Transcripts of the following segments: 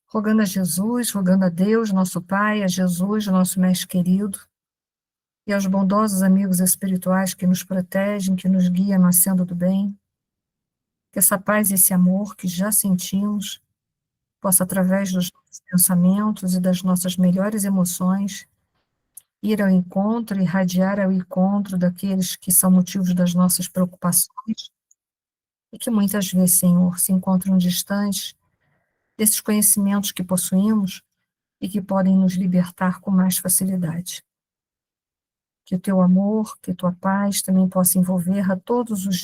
rogando a Jesus, rogando a Deus, nosso Pai, a Jesus, nosso Mestre querido, e aos bondosos amigos espirituais que nos protegem, que nos guiam na senda do bem, que essa paz e esse amor que já sentimos possa, através dos nossos pensamentos e das nossas melhores emoções, ir ao encontro, irradiar ao encontro daqueles que são motivos das nossas preocupações e que muitas vezes, Senhor, se encontram distantes desses conhecimentos que possuímos e que podem nos libertar com mais facilidade. Que o teu amor, que a tua paz também possa envolver a todos os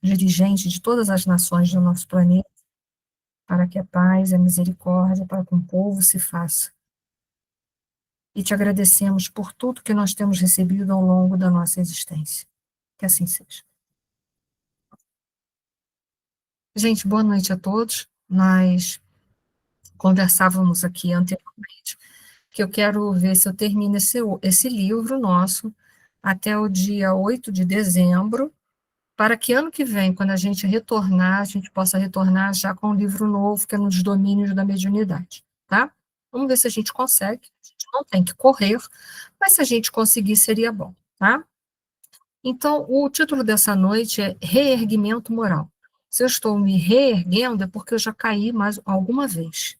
dirigentes de todas as nações do nosso planeta, para que a paz e a misericórdia para com o povo se faça. E te agradecemos por tudo que nós temos recebido ao longo da nossa existência. Que assim seja. Gente, boa noite a todos. Nós conversávamos aqui anteriormente que eu quero ver se eu termino esse livro nosso até o dia 8 de dezembro, para que ano que vem, quando a gente retornar, a gente possa retornar já com um livro novo, que é nos domínios da mediunidade, tá? Vamos ver se a gente consegue, a gente não tem que correr, mas se a gente conseguir, seria bom, tá? Então, o título dessa noite é Reerguimento Moral. Se eu estou me reerguendo, é porque eu já caí mais alguma vez,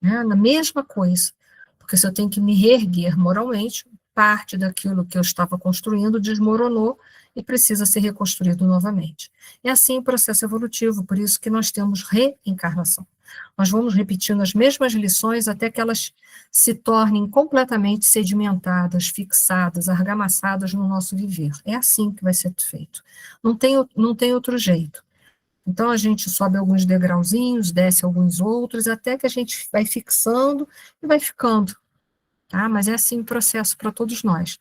né? Na mesma coisa, porque se eu tenho que me reerguer moralmente, parte daquilo que eu estava construindo desmoronou e precisa ser reconstruído novamente. É assim o processo evolutivo, por isso que nós temos reencarnação. Nós vamos repetindo as mesmas lições até que elas se tornem completamente sedimentadas, fixadas, argamassadas no nosso viver. É assim que vai ser feito. Não tem outro jeito. Então, a gente sobe alguns degrauzinhos, desce alguns outros, até que a gente vai fixando e vai ficando. Tá? Mas é assim o processo para todos nós.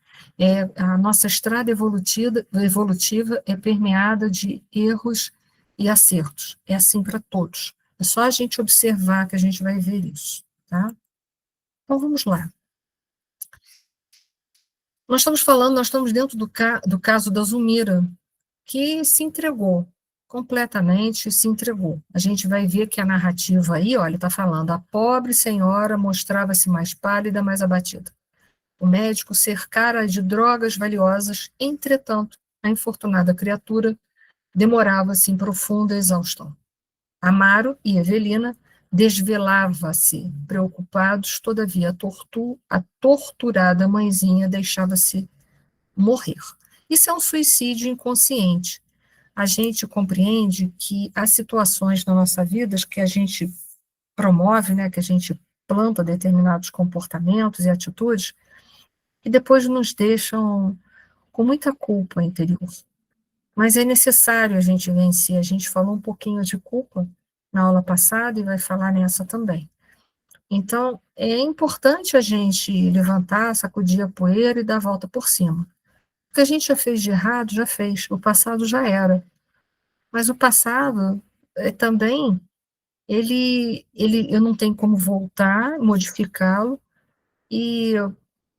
A nossa estrada evolutiva é permeada de erros e acertos. É assim para todos. É só a gente observar que a gente vai ver isso. Tá? Então, vamos lá. Nós estamos dentro do caso da Zulmira, que se entregou, completamente se entregou. A gente vai ver que a narrativa aí, olha, está falando, a pobre senhora mostrava-se mais pálida, mais abatida. O médico cercara de drogas valiosas, entretanto, a infortunada criatura demorava-se em profunda exaustão. Amaro e Evelina desvelava-se, preocupados, todavia a torturada mãezinha deixava-se morrer. Isso é um suicídio inconsciente. A gente compreende que há situações na nossa vida que a gente promove, né, que a gente planta determinados comportamentos e atitudes, que depois nos deixam com muita culpa interior. Mas é necessário a gente vencer. A gente falou um pouquinho de culpa na aula passada e vai falar nessa também. Então, é importante a gente levantar, sacudir a poeira e dar a volta por cima. O que a gente já fez de errado, já fez. O passado já era. Mas o passado também, eu não tenho como voltar, modificá-lo,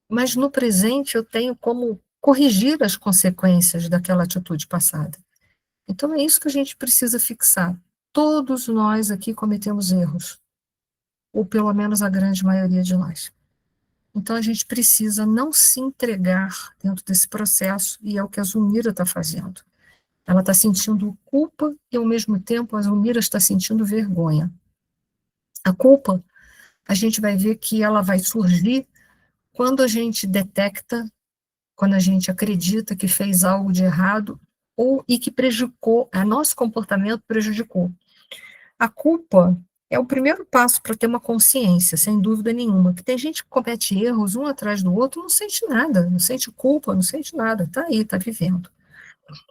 mas no presente eu tenho como corrigir as consequências daquela atitude passada. Então é isso que a gente precisa fixar. Todos nós aqui cometemos erros, ou pelo menos a grande maioria de nós. Então a gente precisa não se entregar dentro desse processo, e é o que a Zulmira está fazendo. Ela está sentindo culpa e, ao mesmo tempo, a Zulmira está sentindo vergonha. A culpa, a gente vai ver que ela vai surgir quando a gente detecta, quando a gente acredita que fez algo de errado e que prejudicou, nosso comportamento prejudicou. A culpa é o primeiro passo para ter uma consciência, sem dúvida nenhuma, que tem gente que comete erros um atrás do outro, não sente nada, não sente culpa, não sente nada, está aí, está vivendo.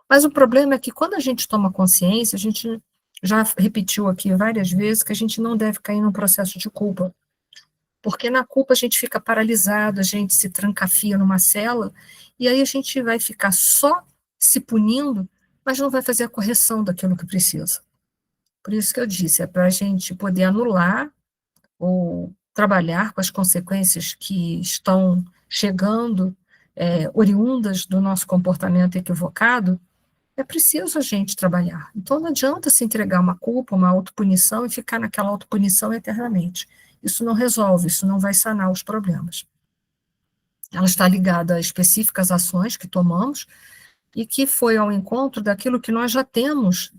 Mas o problema é que quando a gente toma consciência, a gente já repetiu aqui várias vezes que a gente não deve cair num processo de culpa, porque na culpa a gente fica paralisado, a gente se trancafia numa cela, e aí a gente vai ficar só se punindo, mas não vai fazer a correção daquilo que precisa. Por isso que eu disse, é para a gente poder anular ou trabalhar com as consequências que estão chegando, oriundas do nosso comportamento equivocado, é preciso a gente trabalhar. Então não adianta se entregar uma culpa, uma autopunição e ficar naquela autopunição eternamente. isso não resolve, isso não vai sanar os problemas. Ela está ligada a específicas ações que tomamos e que foi ao encontro daquilo que nós já temos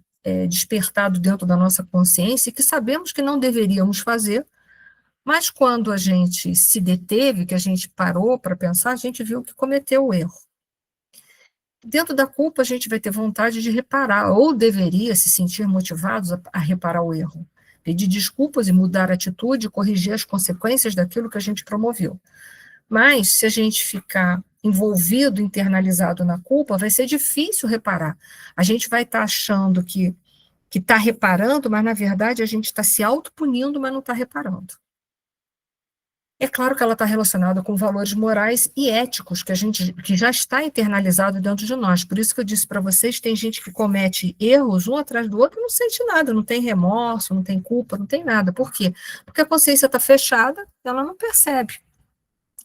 despertado dentro da nossa consciência e que sabemos que não deveríamos fazer, mas quando a gente se deteve, que a gente parou para pensar, a gente viu que cometeu o erro. Dentro da culpa, a gente vai ter vontade de reparar, ou deveria se sentir motivados a reparar o erro, pedir desculpas e mudar a atitude, corrigir as consequências daquilo que a gente promoveu. Mas, se a gente ficar envolvido, internalizado na culpa, vai ser difícil reparar. A gente vai estar achando que está reparando, mas, na verdade, a gente está se autopunindo, mas não está reparando. É claro que ela está relacionada com valores morais e éticos que já está internalizado dentro de nós. Por isso que eu disse para vocês, tem gente que comete erros um atrás do outro e não sente nada, não tem remorso, não tem culpa, não tem nada. Por quê? Porque a consciência está fechada, ela não percebe.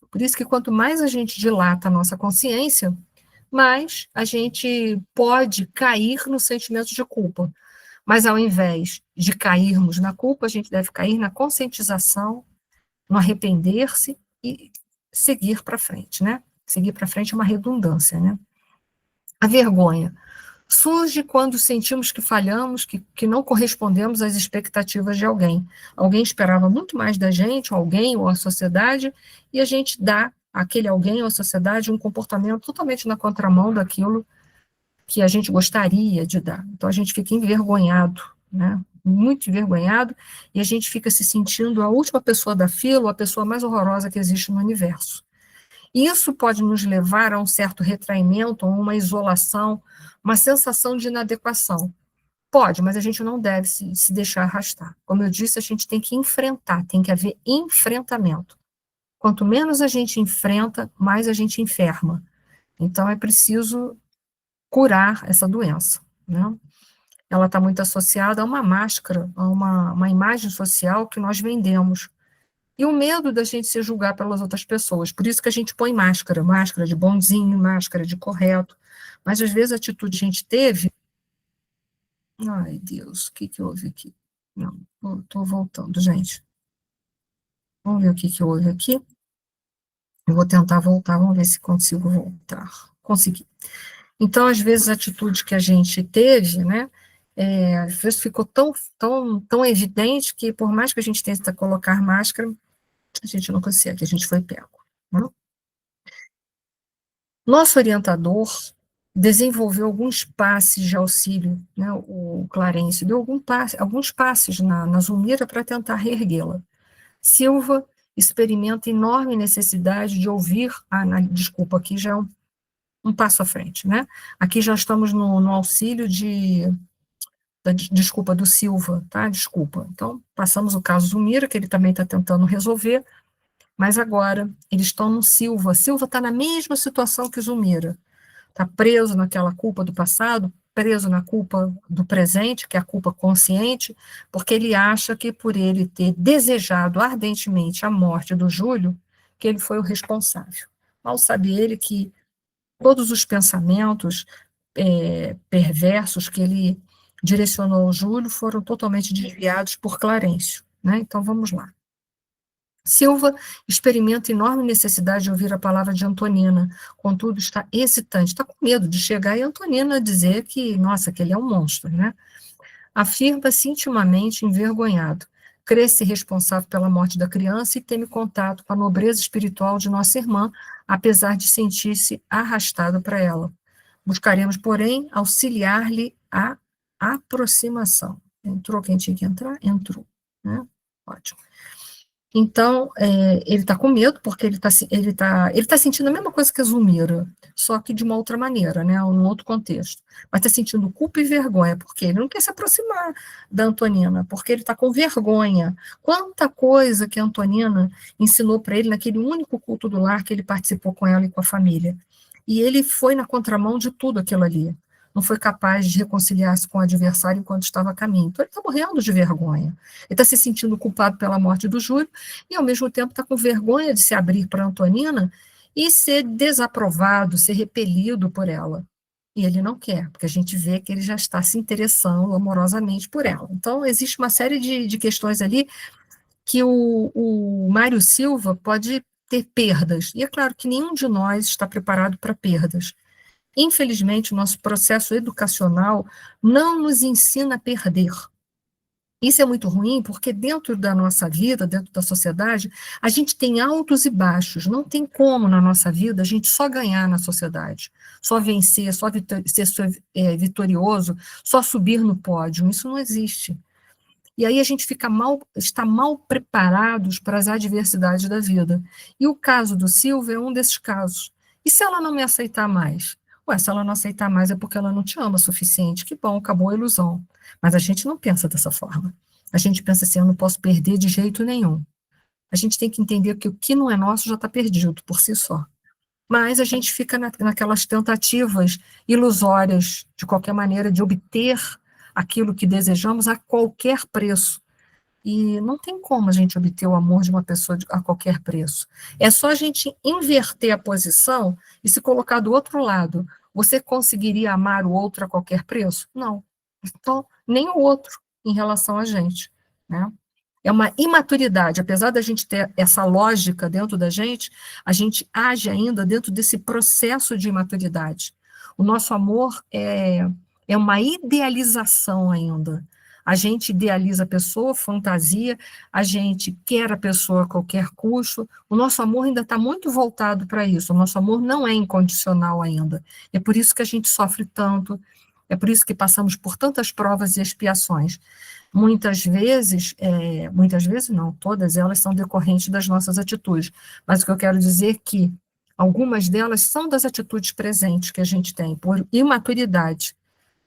Por isso que quanto mais a gente dilata a nossa consciência, mais a gente pode cair no sentimento de culpa. Mas ao invés de cairmos na culpa, a gente deve cair na conscientização, no arrepender-se e seguir para frente, né? Seguir para frente é uma redundância, né? A vergonha surge quando sentimos que falhamos, que não correspondemos às expectativas de alguém. Alguém esperava muito mais da gente, ou alguém ou a sociedade, e a gente dá àquele alguém ou à sociedade um comportamento totalmente na contramão daquilo que a gente gostaria de dar. Então a gente fica envergonhado, né? Muito envergonhado, e a gente fica se sentindo a última pessoa da fila, ou a pessoa mais horrorosa que existe no universo. Isso pode nos levar a um certo retraimento, a uma isolação, uma sensação de inadequação. Pode, mas a gente não deve se deixar arrastar. Como eu disse, a gente tem que enfrentar, tem que haver enfrentamento. Quanto menos a gente enfrenta, mais a gente enferma. Então é preciso curar essa doença, né? Ela está muito associada a uma máscara, a uma imagem social que nós vendemos. E o medo da gente ser julgado pelas outras pessoas. Por isso que a gente põe máscara, máscara de bonzinho, máscara de correto. Mas às vezes a atitude que a gente teve. Ai, Deus, o que houve aqui? Não, estou voltando, gente. Vamos ver o que houve aqui. Eu vou tentar voltar, vamos ver se consigo voltar. Consegui. Então, às vezes, a atitude que a gente teve, né, às vezes ficou tão evidente que, por mais que a gente tente colocar máscara, a gente não consegue, a gente foi pego. Né? Nosso orientador desenvolveu alguns passes de auxílio, né, o Clarence deu alguns passes na Zulmira para tentar reerguê-la. Silva experimenta enorme necessidade de ouvir, desculpa, aqui já é um passo à frente, né? Aqui já estamos no auxílio desculpa, do Silva, tá? Desculpa. Então, passamos o caso Zulmira, que ele também está tentando resolver, mas agora eles estão no Silva. Silva está na mesma situação que Zulmira. Está preso naquela culpa do passado, preso na culpa do presente, que é a culpa consciente, porque ele acha que por ele ter desejado ardentemente a morte do Júlio, que ele foi o responsável. Mal sabe ele que todos os pensamentos perversos que ele direcionou ao Júlio foram totalmente desviados por Clarencio. Né? Então, vamos lá. Silva experimenta enorme necessidade de ouvir a palavra de Antonina, contudo está hesitante, está com medo de chegar e Antonina dizer que, nossa, que ele é um monstro, né? Afirma-se intimamente envergonhado, crê-se responsável pela morte da criança e teme contato com a nobreza espiritual de nossa irmã, apesar de sentir-se arrastado para ela. Buscaremos, porém, auxiliar-lhe a aproximação. Entrou quem tinha que entrar? Entrou, né? Ótimo. Então, ele está com medo, porque ele tá sentindo a mesma coisa que a Zulmira, só que de uma outra maneira, né, num outro contexto. Mas está sentindo culpa e vergonha, porque ele não quer se aproximar da Antonina, porque ele está com vergonha. Quanta coisa que a Antonina ensinou para ele naquele único culto do lar que ele participou com ela e com a família. E ele foi na contramão de tudo aquilo ali. Não foi capaz de reconciliar-se com o adversário enquanto estava a caminho. Então, ele está morrendo de vergonha. Ele está se sentindo culpado pela morte do Júlio e, ao mesmo tempo, está com vergonha de se abrir para Antonina e ser desaprovado, ser repelido por ela. E ele não quer, porque a gente vê que ele já está se interessando amorosamente por ela. Então, existe uma série de questões ali que o Mário Silva pode ter perdas, e é claro que nenhum de nós está preparado para perdas. Infelizmente, o nosso processo educacional não nos ensina a perder. Isso é muito ruim, porque dentro da nossa vida, dentro da sociedade, a gente tem altos e baixos. Não tem como, na nossa vida, a gente só ganhar na sociedade, só vencer, só ser vitorioso, só subir no pódio. Isso não existe. E aí a gente está mal preparados para as adversidades da vida. E o caso do Silvio é um desses casos. E se ela não me aceitar mais? Ué, se ela não aceitar mais é porque ela não te ama o suficiente. Que bom, acabou a ilusão. Mas a gente não pensa dessa forma. A gente pensa assim, eu não posso perder de jeito nenhum. A gente tem que entender que o que não é nosso já está perdido por si só. Mas a gente fica naquelas tentativas ilusórias, de qualquer maneira, de obter aquilo que desejamos a qualquer preço. E não tem como a gente obter o amor de uma pessoa a qualquer preço. É só a gente inverter a posição e se colocar do outro lado. Você conseguiria amar o outro a qualquer preço? Não. Então, nem o outro em relação a gente, né? É uma imaturidade, apesar da gente ter essa lógica dentro da gente, a gente age ainda dentro desse processo de imaturidade. O nosso amor é uma idealização ainda. A gente idealiza a pessoa, fantasia, a gente quer a pessoa a qualquer custo. O nosso amor ainda está muito voltado para isso. O nosso amor não é incondicional ainda. É por isso que a gente sofre tanto, é por isso que passamos por tantas provas e expiações. Muitas vezes não, todas elas são decorrentes das nossas atitudes. Mas o que eu quero dizer é que algumas delas são das atitudes presentes que a gente tem, por imaturidade.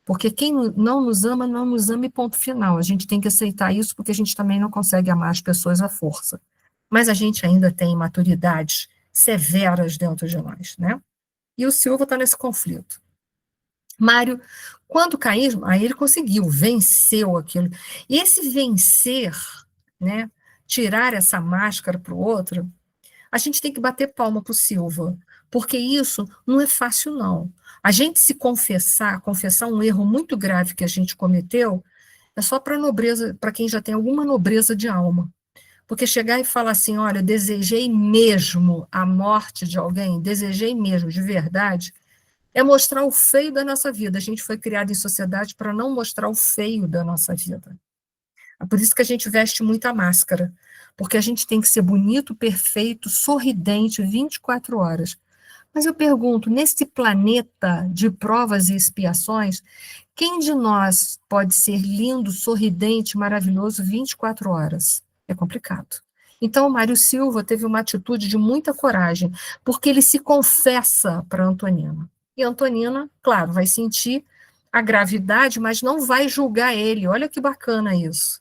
Porque quem não nos ama, não nos ama e ponto final. A gente tem que aceitar isso, porque a gente também não consegue amar as pessoas à força. Mas a gente ainda tem maturidades severas dentro de nós, né? E o Silva está nesse conflito. Mário, quando caiu, aí ele conseguiu, venceu aquilo. E esse vencer, né, tirar essa máscara para o outro, a gente tem que bater palma para o Silva, porque isso não é fácil, não. A gente se confessar um erro muito grave que a gente cometeu, é só para nobreza, para quem já tem alguma nobreza de alma. Porque chegar e falar assim, olha, desejei mesmo a morte de alguém, desejei mesmo, de verdade, é mostrar o feio da nossa vida. A gente foi criado em sociedade para não mostrar o feio da nossa vida. É por isso que a gente veste muita máscara, porque a gente tem que ser bonito, perfeito, sorridente 24 horas. Mas eu pergunto, nesse planeta de provas e expiações, quem de nós pode ser lindo, sorridente, maravilhoso 24 horas? É complicado. Então, o Mário Silva teve uma atitude de muita coragem, porque ele se confessa para Antonina. E a Antonina, claro, vai sentir a gravidade, mas não vai julgar ele. Olha que bacana isso.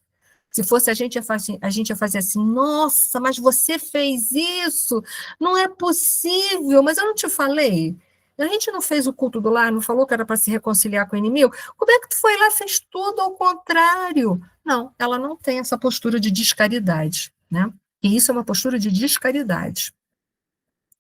Se fosse a gente ia fazer assim, nossa, mas você fez isso? Não é possível, mas eu não te falei. A gente não fez o culto do lar, não falou que era para se reconciliar com o inimigo? Como é que tu foi lá e fez tudo ao contrário? Não, ela não tem essa postura de descaridade, né? E isso é uma postura de descaridade.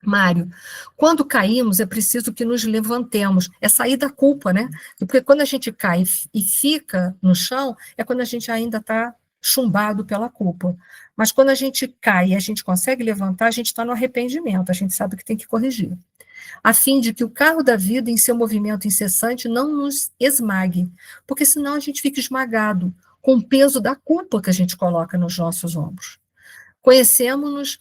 Mário, quando caímos, é preciso que nos levantemos, é sair da culpa, né? Porque quando a gente cai e fica no chão, é quando a gente ainda está chumbado pela culpa. Mas quando a gente cai e a gente consegue levantar, a gente está no arrependimento, a gente sabe que tem que corrigir. A fim de que o carro da vida, em seu movimento incessante, não nos esmague, porque senão a gente fica esmagado com o peso da culpa que a gente coloca nos nossos ombros. Conhecemos-nos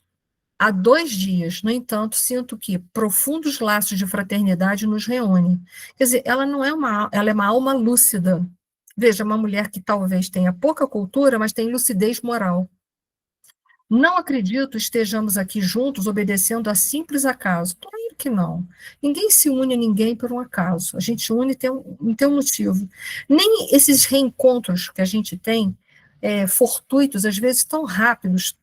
há 2 dias, no entanto, sinto que profundos laços de fraternidade nos reúnem. Quer dizer, ela é uma alma lúcida. Veja, uma mulher que talvez tenha pouca cultura, mas tem lucidez moral. Não acredito estejamos aqui juntos obedecendo a simples acaso. Claro que não. Ninguém se une a ninguém por um acaso. A gente une tem um motivo. Nem esses reencontros que a gente tem, fortuitos, às vezes tão rápidos,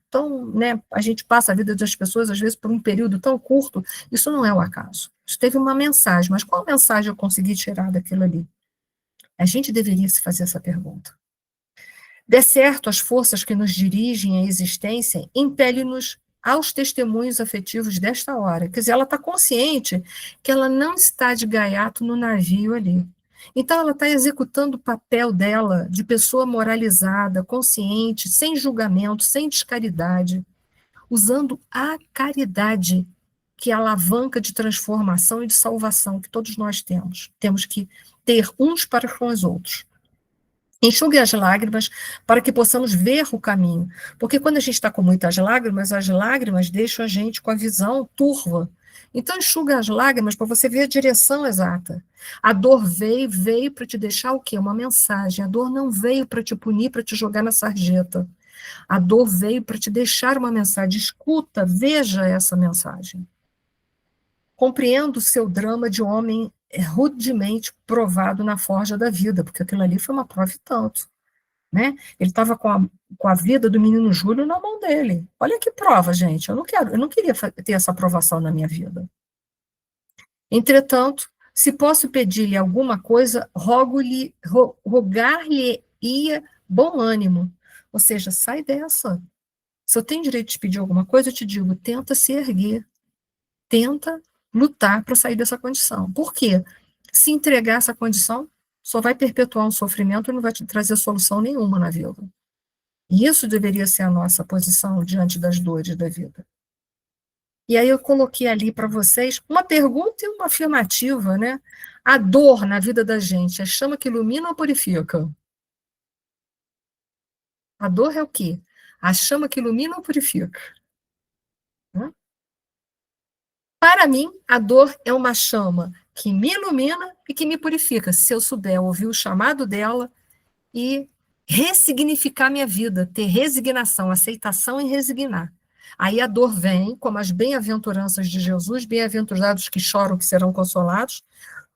né, a gente passa a vida das pessoas, às vezes, por um período tão curto, isso não é o acaso. Isso teve uma mensagem, mas qual mensagem eu consegui tirar daquilo ali? A gente deveria se fazer essa pergunta. De certo, as forças que nos dirigem à existência impelem-nos aos testemunhos afetivos desta hora. Quer dizer, ela está consciente que ela não está de gaiato no navio ali. Então, ela está executando o papel dela de pessoa moralizada, consciente, sem julgamento, sem descaridade, usando a caridade, que é a alavanca de transformação e de salvação que todos nós temos. Temos que ter uns para com os outros. Enxugue as lágrimas para que possamos ver o caminho. Porque quando a gente está com muitas lágrimas, as lágrimas deixam a gente com a visão turva. Então, enxuga as lágrimas para você ver a direção exata. A dor veio para te deixar o quê? Uma mensagem. A dor não veio para te punir, para te jogar na sarjeta. A dor veio para te deixar uma mensagem. Escuta, veja essa mensagem. Compreendo o seu drama de homem rudemente provado na forja da vida, porque aquilo ali foi uma prova e tanto. Né? Ele estava com a vida do menino Júlio na mão dele. Olha que prova, gente. Eu não queria ter essa aprovação na minha vida. Entretanto, se posso pedir-lhe alguma coisa, rogar-lhe-ia bom ânimo. Ou seja, sai dessa. Se eu tenho direito de pedir alguma coisa, eu te digo, tenta se erguer. Tenta lutar para sair dessa condição. Por quê? Se entregar essa condição, só vai perpetuar um sofrimento e não vai te trazer solução nenhuma na vida. E isso deveria ser a nossa posição diante das dores da vida. E aí eu coloquei ali para vocês uma pergunta e uma afirmativa, né? A dor na vida da gente, a chama que ilumina ou purifica? A dor é o quê? A chama que ilumina ou purifica? Né? Para mim, a dor é uma chama que me ilumina e que me purifica, se eu souber ouvir o chamado dela e ressignificar minha vida, ter resignação, aceitação e resignar. Aí a dor vem, como as bem-aventuranças de Jesus, bem-aventurados que choram, que serão consolados.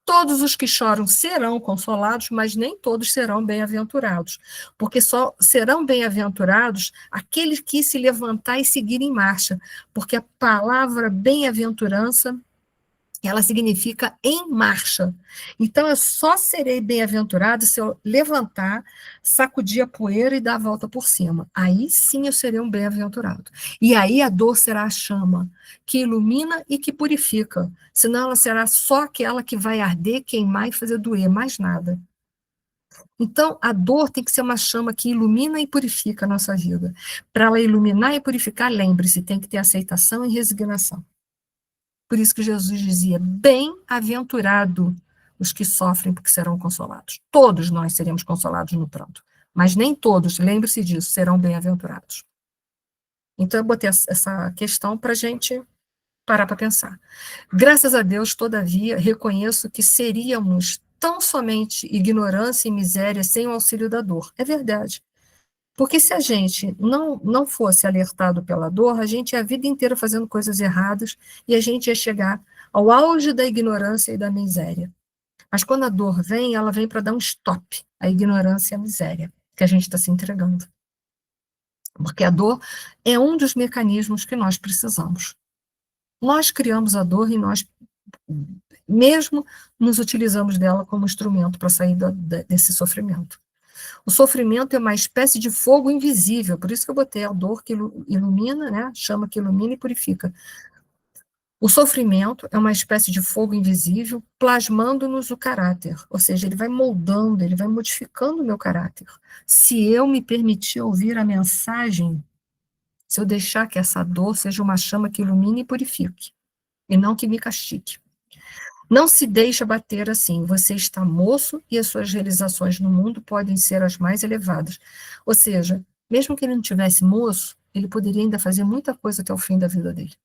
Todos os que choram serão consolados, mas nem todos serão bem-aventurados, porque só serão bem-aventurados aqueles que se levantar e seguir em marcha, porque a palavra bem-aventurança ela significa em marcha. Então, eu só serei bem-aventurado se eu levantar, sacudir a poeira e dar a volta por cima. Aí sim eu serei um bem-aventurado. E aí a dor será a chama que ilumina e que purifica. Senão ela será só aquela que vai arder, queimar e fazer doer, mais nada. Então, a dor tem que ser uma chama que ilumina e purifica a nossa vida. Para ela iluminar e purificar, lembre-se, tem que ter aceitação e resignação. Por isso que Jesus dizia, bem-aventurado os que sofrem, porque serão consolados. Todos nós seremos consolados no pranto, mas nem todos, lembre-se disso, serão bem-aventurados. Então, eu botei essa questão para a gente parar para pensar. Graças a Deus, todavia, reconheço que seríamos tão somente ignorância e miséria sem o auxílio da dor. É verdade. Porque se a gente não fosse alertado pela dor, a gente ia a vida inteira fazendo coisas erradas e a gente ia chegar ao auge da ignorância e da miséria. Mas quando a dor vem, ela vem para dar um stop à ignorância e à miséria que a gente está se entregando. Porque a dor é um dos mecanismos que nós precisamos. Nós criamos a dor e nós mesmo nos utilizamos dela como instrumento para sair desse sofrimento. O sofrimento é uma espécie de fogo invisível, por isso que eu botei a dor que ilumina, né? Chama que ilumina e purifica. O sofrimento é uma espécie de fogo invisível, plasmando-nos o caráter, ou seja, ele vai moldando, ele vai modificando o meu caráter. Se eu me permitir ouvir a mensagem, se eu deixar que essa dor seja uma chama que ilumine e purifique, e não que me castigue. Não se deixe abater assim, você está moço e as suas realizações no mundo podem ser as mais elevadas. Ou seja, mesmo que ele não tivesse moço, ele poderia ainda fazer muita coisa até o fim da vida dele.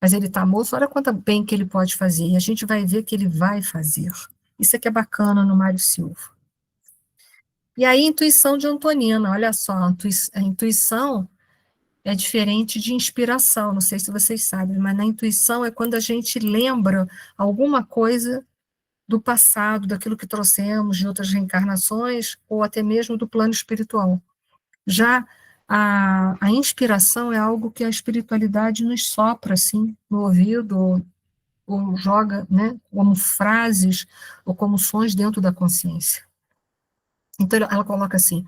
Mas ele está moço, olha quanto bem que ele pode fazer, e a gente vai ver que ele vai fazer. Isso aqui é bacana no Mário Silva. E aí, intuição de Antonina, olha só, a intuição é diferente de inspiração, não sei se vocês sabem, mas na intuição é quando a gente lembra alguma coisa do passado, daquilo que trouxemos de outras reencarnações, ou até mesmo do plano espiritual. Já a inspiração é algo que a espiritualidade nos sopra, assim, no ouvido, ou joga, né, como frases, ou como sons dentro da consciência. Então, ela coloca assim,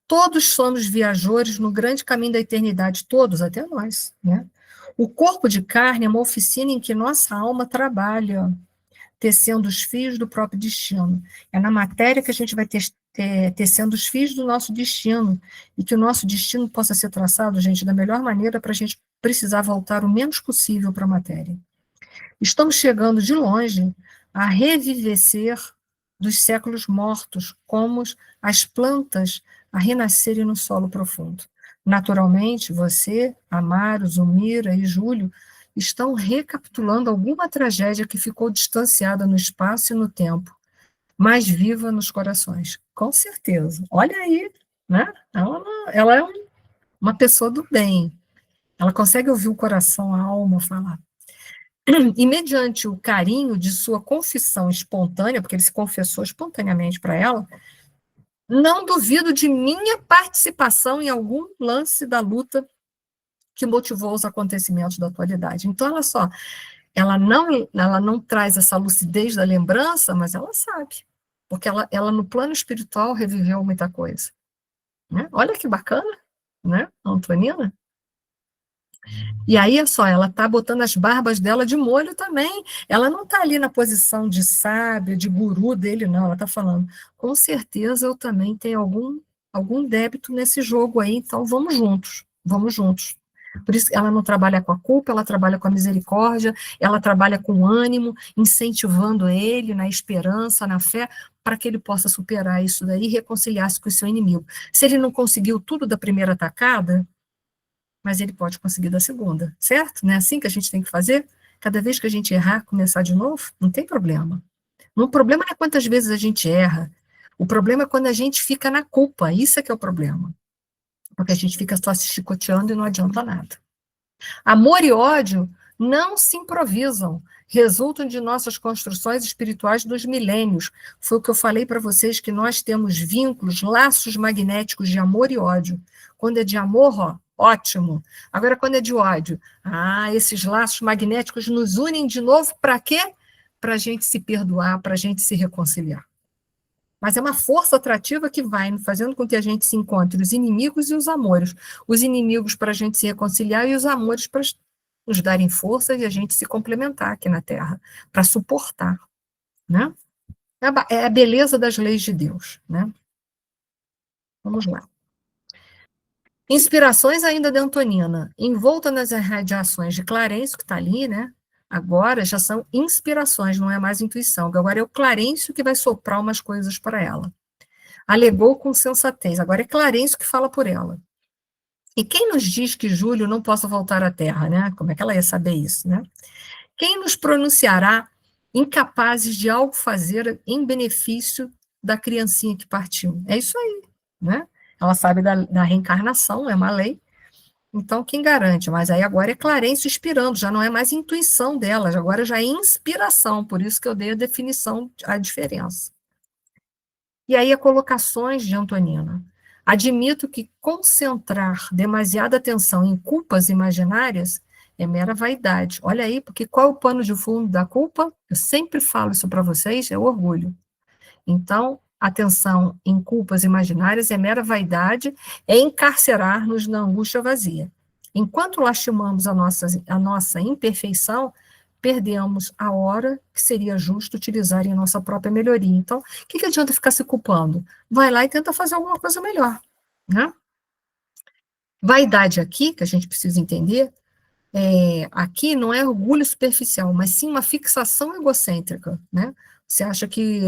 todos somos viajores no grande caminho da eternidade, todos, até nós, né? O corpo de carne é uma oficina em que nossa alma trabalha, tecendo os fios do próprio destino. É na matéria que a gente vai tecendo os fios do nosso destino, e que o nosso destino possa ser traçado, gente, da melhor maneira para a gente precisar voltar o menos possível para a matéria. Estamos chegando de longe a revivecer dos séculos mortos, como as plantas a renascerem no solo profundo. Naturalmente, você, Amaro, Zumira e Júlio estão recapitulando alguma tragédia que ficou distanciada no espaço e no tempo, mas viva nos corações. Com certeza. Olha aí, né? Ela é uma pessoa do bem. Ela consegue ouvir o coração, a alma falar. E mediante o carinho de sua confissão espontânea, porque ele se confessou espontaneamente para ela, não duvido de minha participação em algum lance da luta que motivou os acontecimentos da atualidade. Então, olha só, ela não traz essa lucidez da lembrança, mas ela sabe, porque ela no plano espiritual reviveu muita coisa. Né? Olha que bacana, né, Antonina? E aí, é só, ela está botando as barbas dela de molho também. Ela não está ali na posição de sábia, de guru dele, não. Ela está falando, com certeza eu também tenho algum débito nesse jogo aí, então vamos juntos, vamos juntos. Por isso, ela não trabalha com a culpa, ela trabalha com a misericórdia, ela trabalha com o ânimo, incentivando ele na esperança, na fé, para que ele possa superar isso daí e reconciliar-se com o seu inimigo. Se ele não conseguiu tudo da primeira atacada, mas ele pode conseguir da segunda, certo? Não é assim que a gente tem que fazer? Cada vez que a gente errar, começar de novo? Não tem problema. O problema não é quantas vezes a gente erra, o problema é quando a gente fica na culpa, isso é que é o problema. Porque a gente fica só se chicoteando e não adianta nada. Amor e ódio não se improvisam, resultam de nossas construções espirituais dos milênios. Foi o que eu falei para vocês, que nós temos vínculos, laços magnéticos de amor e ódio. Quando é de amor, ó, ótimo. Agora, quando é de ódio, esses laços magnéticos nos unem de novo para quê? Para a gente se perdoar, para a gente se reconciliar. Mas é uma força atrativa que vai fazendo com que a gente se encontre os inimigos e os amores. Os inimigos para a gente se reconciliar e os amores para nos darem força e a gente se complementar aqui na Terra, para suportar. Né? É a beleza das leis de Deus. Né? Vamos lá. Inspirações ainda de Antonina, envolta nas radiações de Clarencio, que está ali, né? Agora já são inspirações, não é mais intuição. Agora é o Clarencio que vai soprar umas coisas para ela. Alegou com sensatez. Agora é Clarencio que fala por ela. E quem nos diz que Júlio não possa voltar à Terra, né? Como é que ela ia saber isso, né? Quem nos pronunciará incapazes de algo fazer em benefício da criancinha que partiu? É isso aí, né? Ela sabe da reencarnação, é uma lei. Então, quem garante? Mas aí agora é Clarencio inspirando, já não é mais intuição dela, agora já é inspiração, por isso que eu dei a definição, a diferença. E aí, colocações de Antonina. Admito que concentrar demasiada atenção em culpas imaginárias é mera vaidade. Olha aí, porque qual é o pano de fundo da culpa? Eu sempre falo isso para vocês, é orgulho. Então, atenção em culpas imaginárias é mera vaidade, é encarcerar-nos na angústia vazia. Enquanto lastimamos a nossa imperfeição, perdemos a hora que seria justo utilizar em nossa própria melhoria. Então, o que adianta ficar se culpando? Vai lá e tenta fazer alguma coisa melhor. Né? Vaidade aqui, que a gente precisa entender, aqui não é orgulho superficial, mas sim uma fixação egocêntrica. Né? Você acha que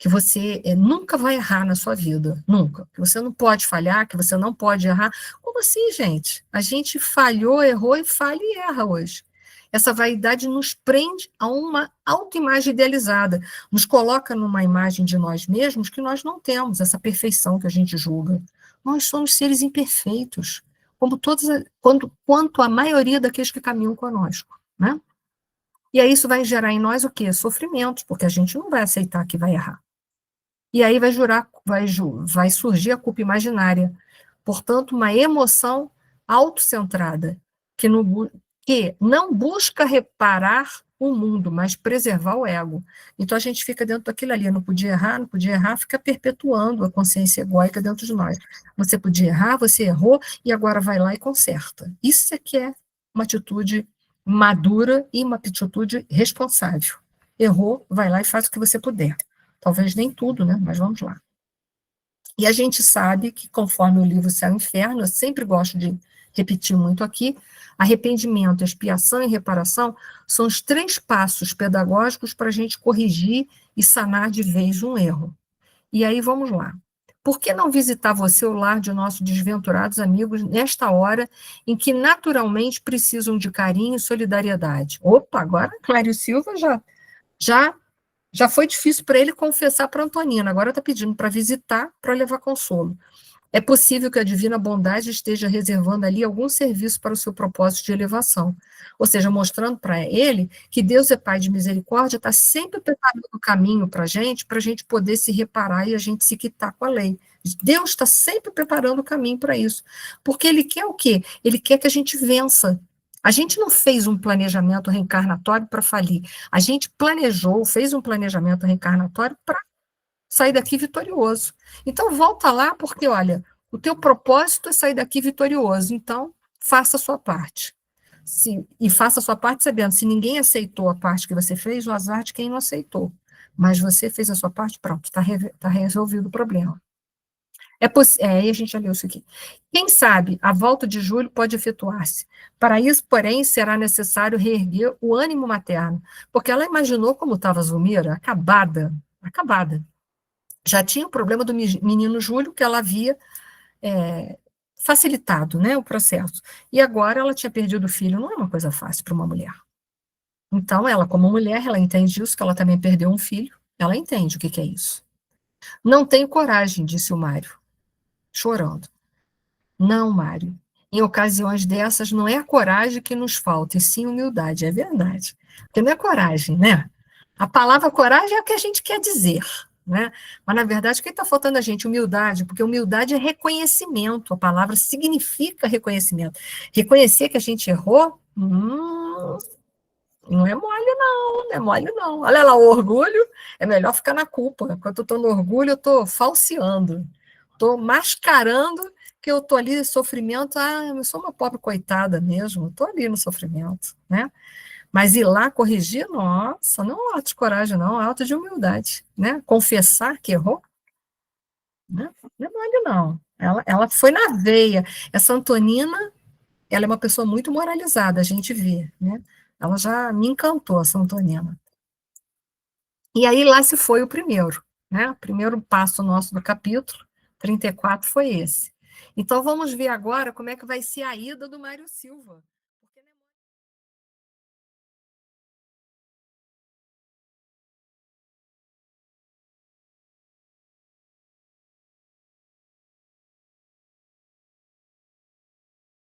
você nunca vai errar na sua vida, nunca. Que você não pode falhar, que você não pode errar. Como assim, gente? A gente falhou, errou e falha e erra hoje. Essa vaidade nos prende a uma autoimagem idealizada, nos coloca numa imagem de nós mesmos que nós não temos, essa perfeição que a gente julga. Nós somos seres imperfeitos, como quanto a maioria daqueles que caminham conosco, né? E aí isso vai gerar em nós o quê? Sofrimentos, porque a gente não vai aceitar que vai errar. E aí vai surgir a culpa imaginária. Portanto, uma emoção autocentrada, que não busca reparar o mundo, mas preservar o ego. Então, a gente fica dentro daquilo ali, não podia errar, fica perpetuando a consciência egóica dentro de nós. Você podia errar, você errou, e agora vai lá e conserta. Isso é que é uma atitude madura e uma atitude responsável. Errou, vai lá e faz o que você puder. Talvez nem tudo, né? Mas vamos lá. E a gente sabe que, conforme o livro Céu e Inferno, eu sempre gosto de repetir muito aqui, arrependimento, expiação e reparação são os 3 passos pedagógicos para a gente corrigir e sanar de vez um erro. E aí vamos lá. Por que não visitar você, o lar de nossos desventurados amigos, nesta hora em que naturalmente precisam de carinho e solidariedade? Opa, agora Clário Silva já já foi difícil para ele confessar para Antonina, agora está pedindo para visitar, para levar consolo. É possível que a divina bondade esteja reservando ali algum serviço para o seu propósito de elevação. Ou seja, mostrando para ele que Deus é Pai de misericórdia, está sempre preparando o caminho para a gente poder se reparar e a gente se quitar com a lei. Deus está sempre preparando o caminho para isso. Porque Ele quer o quê? Ele quer que a gente vença. A gente não fez um planejamento reencarnatório para falir. A gente planejou, fez um planejamento reencarnatório para sair daqui vitorioso. Então, volta lá, porque, olha, o teu propósito é sair daqui vitorioso. Então, faça a sua parte. E faça a sua parte sabendo, se ninguém aceitou a parte que você fez, o azar de quem não aceitou. Mas você fez a sua parte, pronto, está resolvido o problema. Aí a gente já leu isso aqui. Quem sabe, a volta de julho pode efetuar-se. Para isso, porém, será necessário reerguer o ânimo materno, porque ela imaginou como estava a Zulmira, acabada. Já tinha o problema do menino Júlio, que ela havia facilitado, né, o processo. E agora ela tinha perdido o filho, não é uma coisa fácil para uma mulher. Então, ela, como mulher, ela entende isso, que ela também perdeu um filho, ela entende o que é isso. Não tenho coragem, disse o Mário, chorando. Não, Mário. Em ocasiões dessas, não é a coragem que nos falta, e sim humildade, é verdade. Porque não é coragem, né? A palavra coragem é o que a gente quer dizer, né? Mas, na verdade, o que está faltando a gente? Humildade, porque humildade é reconhecimento, a palavra significa reconhecimento. Reconhecer que a gente errou, não é mole, não, não é mole, não. Olha lá, o orgulho, é melhor ficar na culpa. Quando eu estou no orgulho, eu estou falseando, estou mascarando que eu estou ali em sofrimento. Ah, eu sou uma pobre coitada mesmo, estou ali no sofrimento, né? Mas ir lá corrigir, nossa, não é ato de coragem, não, é ato de humildade, né? Confessar que errou, né? Não é mole, não. Ela foi na veia. Essa Antonina, ela é uma pessoa muito moralizada, a gente vê, né? Ela já me encantou, essa Antonina. E aí lá se foi o primeiro, né? O primeiro passo nosso do capítulo 34 foi esse. Então vamos ver agora como é que vai ser a ida do Mário Silva.